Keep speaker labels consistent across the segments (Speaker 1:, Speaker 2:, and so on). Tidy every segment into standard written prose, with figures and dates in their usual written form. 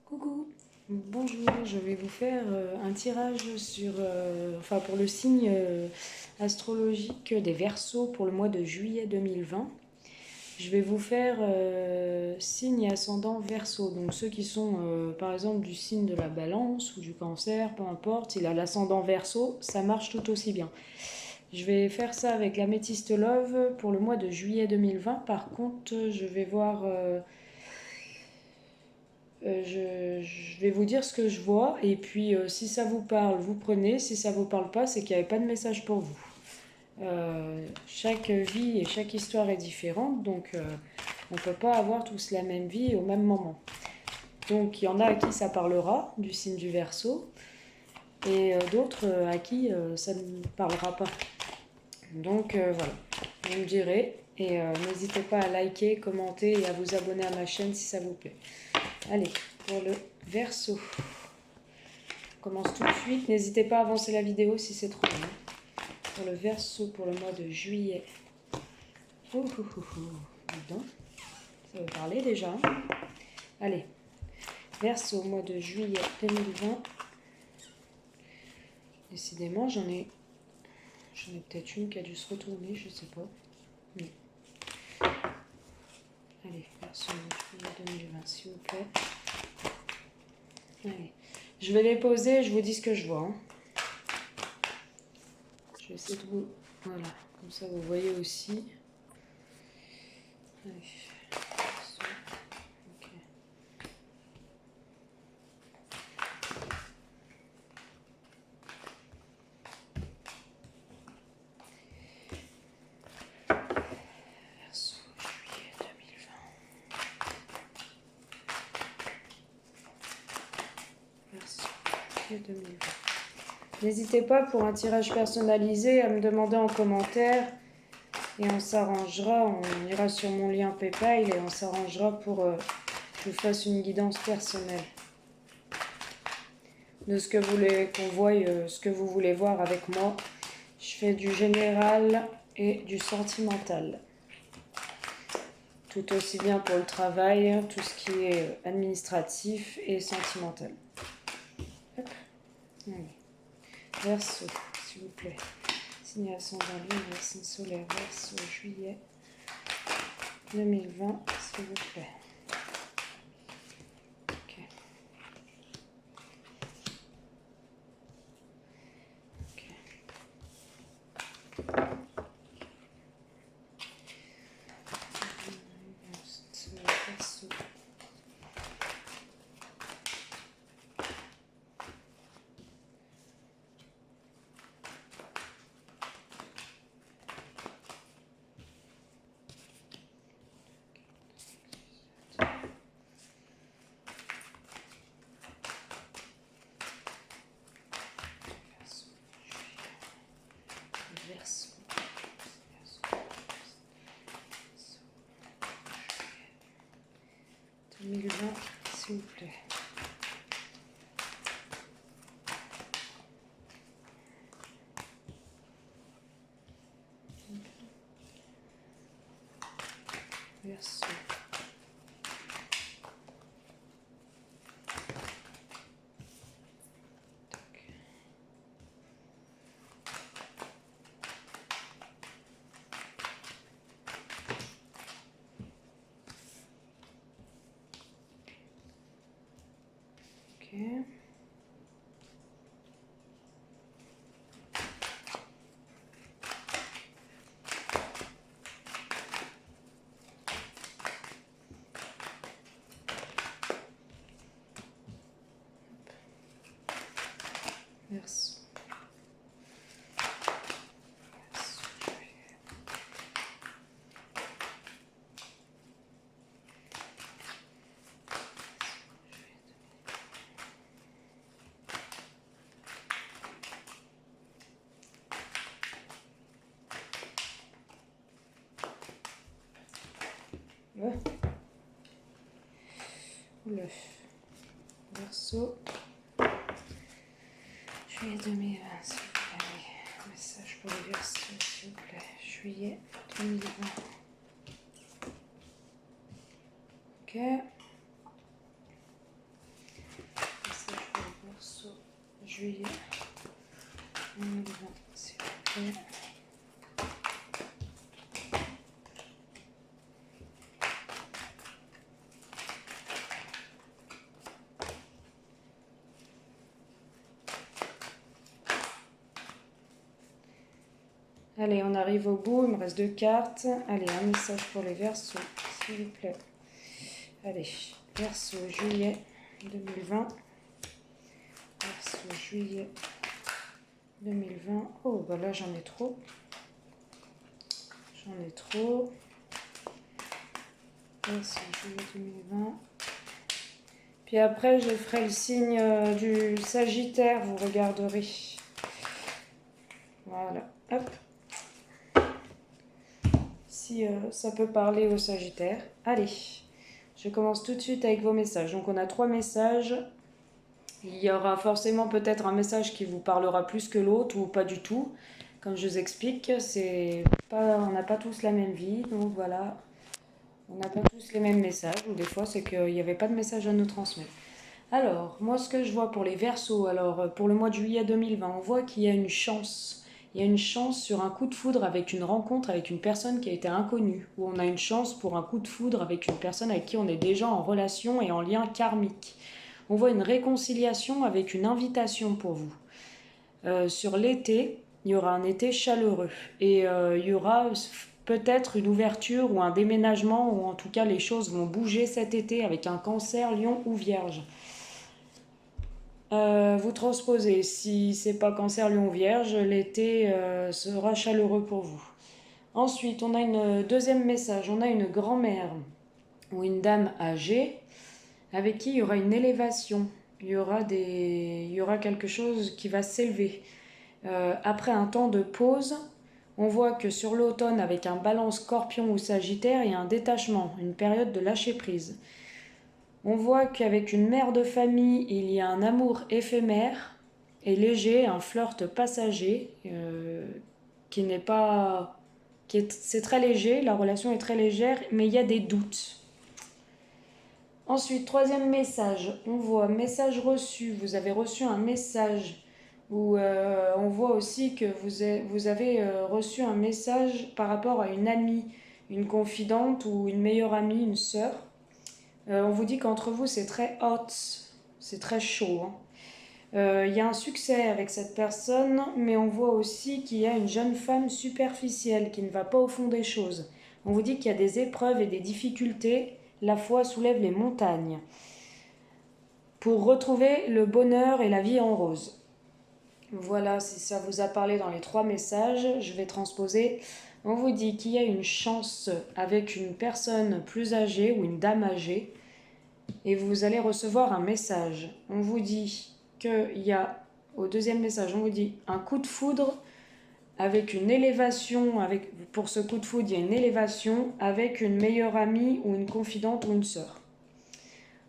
Speaker 1: Coucou, bonjour, je vais vous faire un tirage sur, pour le signe astrologique des Verseaux pour le mois de juillet 2020. Je vais vous faire signe et ascendant Verseau, donc ceux qui sont par exemple du signe de la Balance ou du Cancer, peu importe, s'il a l'ascendant Verseau, ça marche tout aussi bien. Je vais faire ça avec l'améthyste Love pour le mois de juillet 2020. Par contre, je vais voir je vais vous dire ce que je vois et puis si ça vous parle, vous prenez. Si ça vous parle pas, c'est qu'il n'y avait pas de message pour vous. Chaque vie et chaque histoire est différente, donc on ne peut pas avoir tous la même vie au même moment. Donc il y en a à qui ça parlera du signe du Verseau et d'autres à qui ça ne parlera pas. Donc voilà, vous me direz et n'hésitez pas à liker, commenter et à vous abonner à ma chaîne si ça vous plaît. Allez, pour le Verseau. On commence tout de suite. N'hésitez pas à avancer la vidéo si c'est trop long. Pour le Verseau pour le mois de juillet. Ouh, ouh, ouh, ouh. Dis donc, ça veut parler déjà. Allez, Verseau, mois de juillet 2020. Décidément, j'en ai peut-être une qui a dû se retourner, je sais pas. Non. Allez, Verseau, juillet 2020, s'il vous plaît. Allez, je vais les poser et je vous dis ce que je vois. Hein. Je vais essayer de vous... Voilà, comme ça vous voyez aussi. Allez. Ok. Verseau, juillet 2020. Verseau, juillet 2020. N'hésitez pas pour un tirage personnalisé à me demander en commentaire et on s'arrangera, on ira sur mon lien PayPal et on s'arrangera pour que je vous fasse une guidance personnelle de ce que vous voulez qu'on voie, ce que vous voulez voir avec moi. Je fais du général et du sentimental. Tout aussi bien pour le travail, tout ce qui est administratif et sentimental. Hop. Allez. Verseau, s'il vous plaît. Signe ascendant Lune, signe solaire, Verseau, juillet 2020, s'il vous plaît. Ok. Ok. Verseau. Verseau. 2020, s'il vous plaît. Verseau. Ok. Verseau. Ouais. Oula. Verseau. Juillet 2020, s'il vous plaît. Message pour les Verseaux, s'il vous plaît. Juillet 2020. Ok. juillet 2020, s'il vous plaît. Allez, on arrive au bout, il me reste 2 cartes. Allez, un message pour les Verseaux, s'il vous plaît. Allez, Verseau, juillet 2020. Verseau, juillet 2020. Oh, bah là, j'en ai trop. J'en ai trop. Verseau, juillet 2020. Puis après, je ferai le signe du Sagittaire, vous regarderez. Voilà, hop. Si ça peut parler au Sagittaire. Allez, je commence tout de suite avec vos messages. Donc on a 3 messages. Il y aura forcément peut-être un message qui vous parlera plus que l'autre ou pas du tout. Comme je vous explique, on n'a pas tous la même vie. Donc voilà, on n'a pas tous les mêmes messages. Ou des fois, c'est qu'il n'y avait pas de message à nous transmettre. Alors, moi ce que je vois pour les Verseaux, alors pour le mois de juillet 2020, on voit qu'il y a une chance. Il y a une chance sur un coup de foudre avec une rencontre avec une personne qui a été inconnue. Ou on a une chance pour un coup de foudre avec une personne avec qui on est déjà en relation et en lien karmique. On voit une réconciliation avec une invitation pour vous. Sur l'été, il y aura un été chaleureux. Et il y aura peut-être une ouverture ou un déménagement, ou en tout cas les choses vont bouger cet été avec un Cancer, Lion ou Vierge. Vous transposez, si c'est pas Cancer, Lion, Vierge, l'été sera chaleureux pour vous. Ensuite, on a une deuxième message, on a une grand-mère ou une dame âgée avec qui il y aura une élévation, il y aura quelque chose qui va s'élever. Après un temps de pause, on voit que sur l'automne, avec un Balance, Scorpion ou Sagittaire, il y a un détachement, une période de lâcher prise. On voit qu'avec une mère de famille, il y a un amour éphémère et léger, un flirt passager qui n'est pas... c'est très léger, la relation est très légère, mais il y a des doutes. Ensuite, troisième message, on voit message reçu, vous avez reçu un message où on voit aussi que vous avez reçu un message par rapport à une amie, une confidente ou une meilleure amie, une sœur. On vous dit qu'entre vous c'est très hot, c'est très chaud. Y a un succès avec cette personne, mais on voit aussi qu'il y a une jeune femme superficielle qui ne va pas au fond des choses. On vous dit qu'il y a des épreuves et des difficultés, la foi soulève les montagnes. Pour retrouver le bonheur et la vie en rose. Voilà, si ça vous a parlé dans les 3 messages, je vais transposer. On vous dit qu'il y a une chance avec une personne plus âgée ou une dame âgée et vous allez recevoir un message. On vous dit qu'il y a, au deuxième message, on vous dit un coup de foudre avec une élévation. Pour ce coup de foudre, il y a une élévation avec une meilleure amie ou une confidente ou une sœur.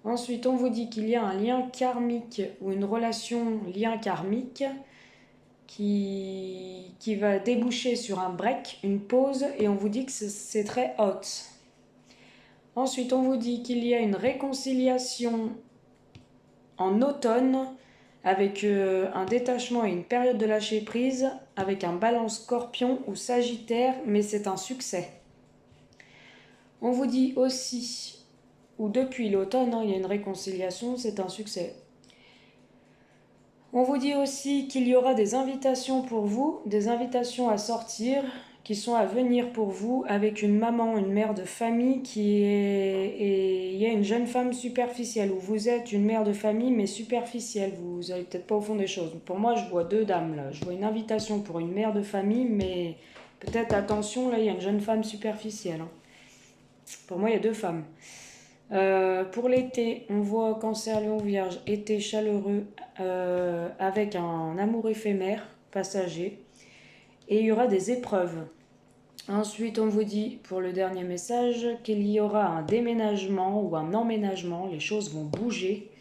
Speaker 1: Ensuite, on vous dit qu'il y a un lien karmique ou une relation lien karmique qui va déboucher sur un break, une pause, et on vous dit que c'est très hot. Ensuite, on vous dit qu'il y a une réconciliation en automne avec un détachement et une période de lâcher prise avec un Balance, Scorpion ou Sagittaire, mais c'est un succès. On vous dit aussi, ou depuis l'automne, il y a une réconciliation, c'est un succès. On vous dit aussi qu'il y aura des invitations pour vous, des invitations à sortir qui sont à venir pour vous avec une maman, une mère de famille et il y a une jeune femme superficielle où vous êtes une mère de famille mais superficielle, vous n'allez peut-être pas au fond des choses. Pour moi, je vois 2 dames là, je vois une invitation pour une mère de famille mais peut-être attention, là il y a une jeune femme superficielle. Pour moi, il y a 2 femmes. Pour l'été, on voit Cancer, Lion, Vierge, été chaleureux avec un amour éphémère, passager, et il y aura des épreuves. Ensuite, on vous dit pour le dernier message qu'il y aura un déménagement ou un emménagement, les choses vont bouger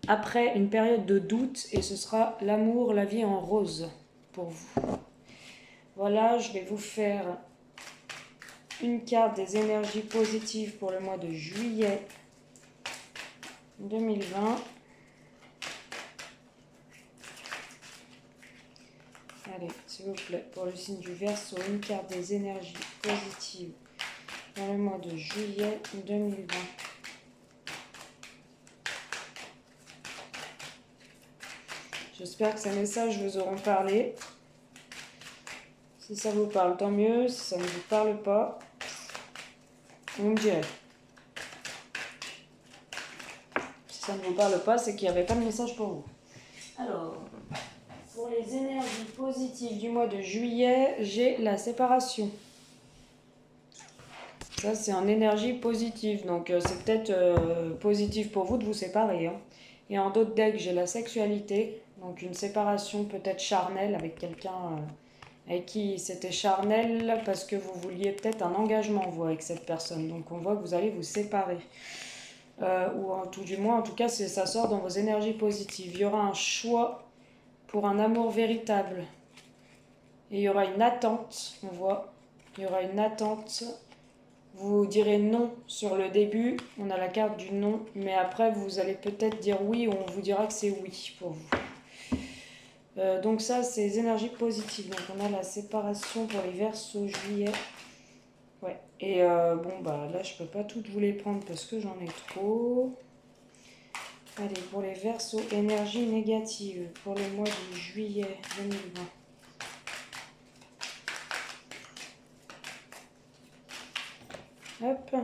Speaker 1: après une période de doute et ce sera l'amour, la vie en rose pour vous. Voilà, je vais vous faire une carte des énergies positives pour le mois de juillet 2020. s'il vous plaît, pour le signe du Verseau, une carte des énergies positives dans le mois de juillet 2020. J'espère que ces messages vous auront parlé. Si ça vous parle, tant mieux. Si ça ne vous parle pas, vous me direz. Si ça ne vous parle pas, c'est qu'il n'y avait pas de message pour vous. Alors, pour les énergies positives du mois de juillet, j'ai la séparation. Ça, c'est en énergie positive. Donc, c'est peut-être positif pour vous de vous séparer. Hein. Et en d'autres decks, j'ai la sexualité. Donc, une séparation peut-être charnelle avec quelqu'un avec qui c'était charnel parce que vous vouliez peut-être un engagement, vous, avec cette personne. Donc, on voit que vous allez vous séparer. Ou tout du moins, en tout cas, ça sort dans vos énergies positives. Il y aura un choix pour un amour véritable. Et il y aura une attente, on voit. Il y aura une attente. Vous direz non sur le début, on a la carte du non, mais après vous allez peut-être dire oui ou on vous dira que c'est oui pour vous. Donc ça, c'est les énergies positives. Donc on a la séparation pour les Verseaux juillet. Ouais. Et bon, bah là, je peux pas toutes vous les prendre parce que j'en ai trop. Allez, pour les Verseaux, énergie négative pour le mois de juillet 2020. Hop.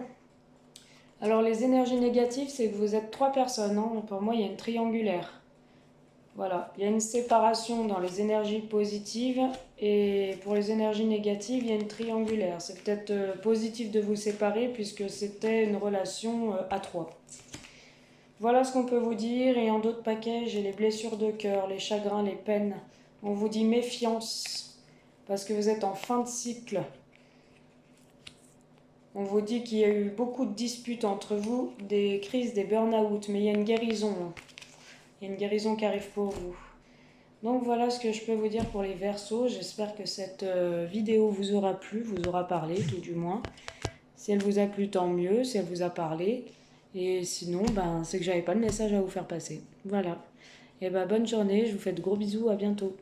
Speaker 1: Alors les énergies négatives, c'est que vous êtes 3 personnes. Hein. Pour moi, il y a une triangulaire. Voilà, il y a une séparation dans les énergies positives. Et pour les énergies négatives, il y a une triangulaire. C'est peut-être positif de vous séparer puisque c'était une relation à 3. Voilà ce qu'on peut vous dire. Et en d'autres paquets, j'ai les blessures de cœur, les chagrins, les peines. On vous dit méfiance parce que vous êtes en fin de cycle. On vous dit qu'il y a eu beaucoup de disputes entre vous, des crises, des burn-out, mais il y a une guérison. Il y a une guérison qui arrive pour vous. Donc voilà ce que je peux vous dire pour les Verseaux. J'espère que cette vidéo vous aura plu, vous aura parlé tout du moins. Si elle vous a plu, tant mieux, si elle vous a parlé. Et sinon, c'est que j'avais pas de message à vous faire passer. Voilà. Et bonne journée, je vous fais de gros bisous, à bientôt.